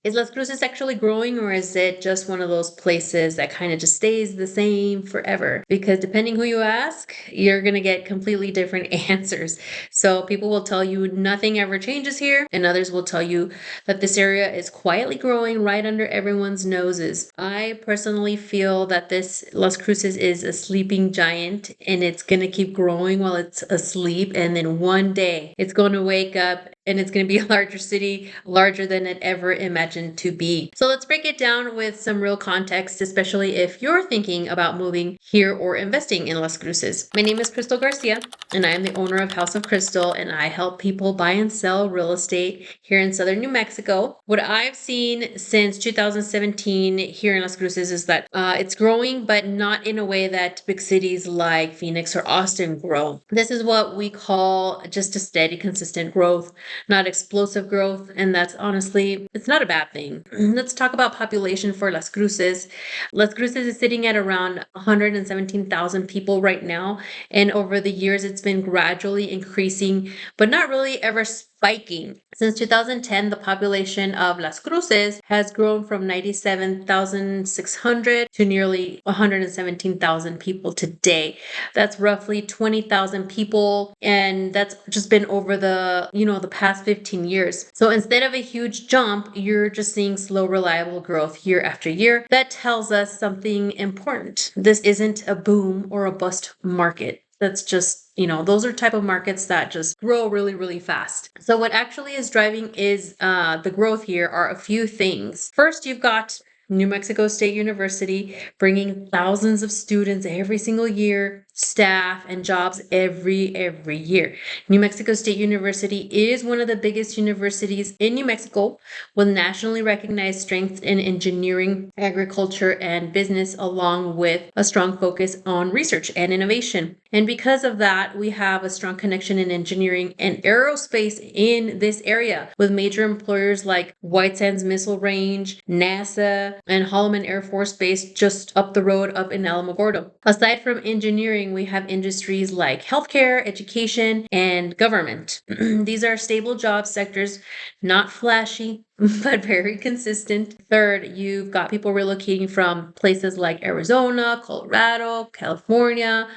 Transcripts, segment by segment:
Is Las Cruces actually growing, or is it just one of those places that kind of just stays the same forever? Because depending who you ask, you're going to get completely different answers. So people will tell you nothing ever changes here, and others will tell you that this area is quietly growing right under everyone's noses. I personally feel that this Las Cruces is a sleeping giant, and it's going to keep growing while it's asleep, and then one day it's going to wake up and it's going to be a larger city, larger than it ever imagined to be. So let's break it down with some real context, especially if you're thinking about moving here or investing in Las Cruces. My name is Crystal Garcia, and I am the owner of House of Crystal, and I help people buy and sell real estate here in southern New Mexico. What I've seen since 2017 here in Las Cruces is that it's growing, but not in a way that big cities like Phoenix or Austin grow. This is what we call just a steady, consistent growth, not explosive growth, and that's honestly, it's not a bad thing. Let's talk about population for Las Cruces. Las Cruces is sitting at around 117,000 people right now, and over the years it's been gradually increasing, but not really ever spiking. Since 2010, the population of Las Cruces has grown from 97,600 to nearly 117,000 people today. That's roughly 20,000 people, and that's just been over the past 15 years. So instead of a huge jump, you're just seeing slow, reliable growth year after year. That tells us something important. This isn't a boom or a bust market. That's just, those are type of markets that just grow really, really fast. So what actually is driving is the growth here are a few things. First, you've got New Mexico State University bringing thousands of students every single year, staff and jobs every year. New Mexico State University is one of the biggest universities in New Mexico with nationally recognized strengths in engineering, agriculture, and business, along with a strong focus on research and innovation. And because of that, we have a strong connection in engineering and aerospace in this area with major employers like White Sands Missile Range, NASA, and Holloman Air Force Base just up the road up in Alamogordo. Aside from engineering, we have industries like healthcare, education, and government. These are stable job sectors, not flashy, but very consistent. Third, you've got people relocating from places like Arizona, Colorado, California,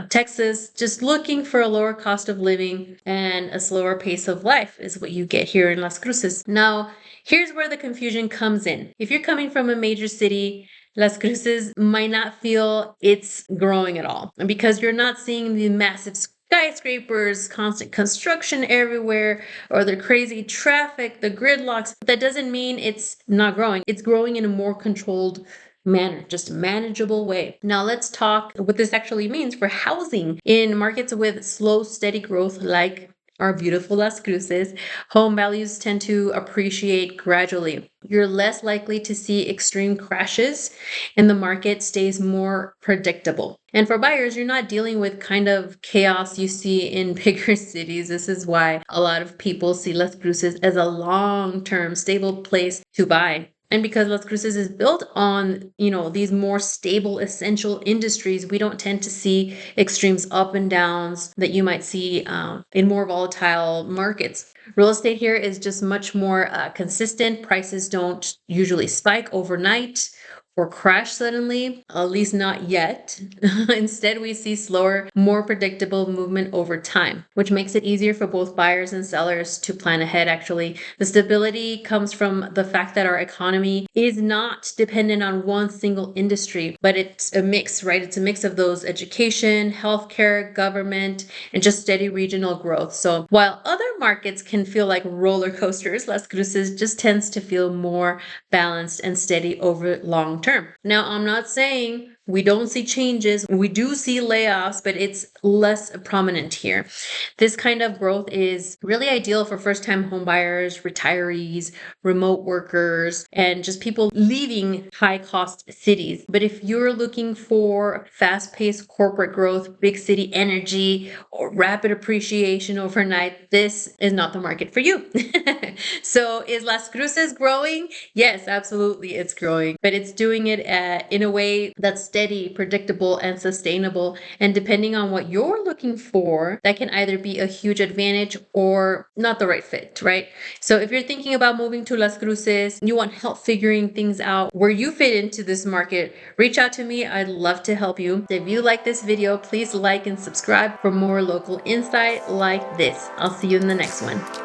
Texas, just looking for a lower cost of living and a slower pace of life is what you get here in Las Cruces. Now, here's where the confusion comes in. If you're coming from a major city, Las Cruces might not feel it's growing at all because you're not seeing the massive skyscrapers, constant construction everywhere, or the crazy traffic, the gridlocks. That doesn't mean it's not growing. It's growing in a more controlled manner, just a manageable way. Now let's talk what this actually means for housing in markets with slow, steady growth like our beautiful Las Cruces. Home values tend to appreciate gradually. You're less likely to see extreme crashes, and the market stays more predictable. And for buyers, you're not dealing with kind of chaos you see in bigger cities. This is why a lot of people see Las Cruces as a long-term stable place to buy. And because Las Cruces is built on, these more stable, essential industries, we don't tend to see extremes up and downs that you might see in more volatile markets. Real estate here is just much more consistent. Prices don't usually spike overnight or crash suddenly, at least not yet. Instead, we see slower, more predictable movement over time, which makes it easier for both buyers and sellers to plan ahead, actually. The stability comes from the fact that our economy is not dependent on one single industry, but it's a mix, right? It's a mix of those education, healthcare, government, and just steady regional growth. So while other markets can feel like roller coasters, Las Cruces just tends to feel more balanced and steady over long term. Now, I'm not saying we don't see changes. We do see layoffs, but it's less prominent here. This kind of growth is really ideal for first-time homebuyers, retirees, remote workers, and just people leaving high-cost cities. But if you're looking for fast-paced corporate growth, big city energy, or rapid appreciation overnight, this is not the market for you. So is Las Cruces growing? Yes, absolutely, it's growing, but it's doing it in a way that's steady, predictable, and sustainable. And depending on what you're looking for, that can either be a huge advantage or not the right fit, right? So if you're thinking about moving to Las Cruces, you want help figuring things out where you fit into this market, reach out to me. I'd love to help you. If you like this video, please like and subscribe for more local insight like this. I'll see you in the next one.